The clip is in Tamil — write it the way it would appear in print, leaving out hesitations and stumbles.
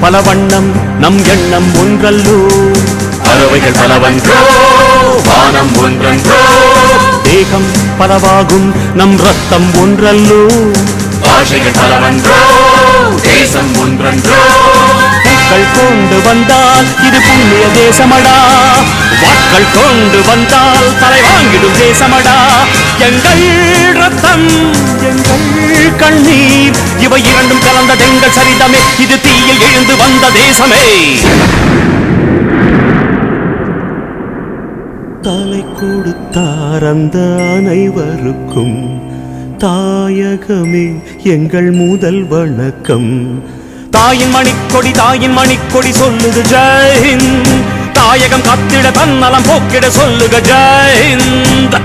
பல வண்ணம் நம் எண்ணம் ஒன்றல்லோ பறவைகள் பலவன்றோ வானம் ஒன்றன்றோ தேகம் பலவாகும் நம் ரத்தம் ஒன்றல்லோ பாஷைகள் பலவன்றோ தேசம் ஒன்றன்றோ பூக்கள் கொண்டு வந்தால் இது புண்ணிய தேசமடா வாட்கள் கொண்டு வந்தால் தலை வாங்கிடும் தேசமடா எங்கள் ரத்தம் எங்கள் கண்ணீர் இவை இரண்டும் கலந்ததெங்கள் சரிதமே இது தீயில் எழுந்து வந்த தேசமே தலை கொடுத்தார் அந்த அனைவருக்கும் தாயகமே எங்கள் முதல் வணக்கம் தாயின் மணிக்கொடி சொல்லுது ஜெய் ஹிந்த் தாயகம் காத்திட தன்னலம் போக்கிட சொல்லுக ஜெய் ஹிந்த்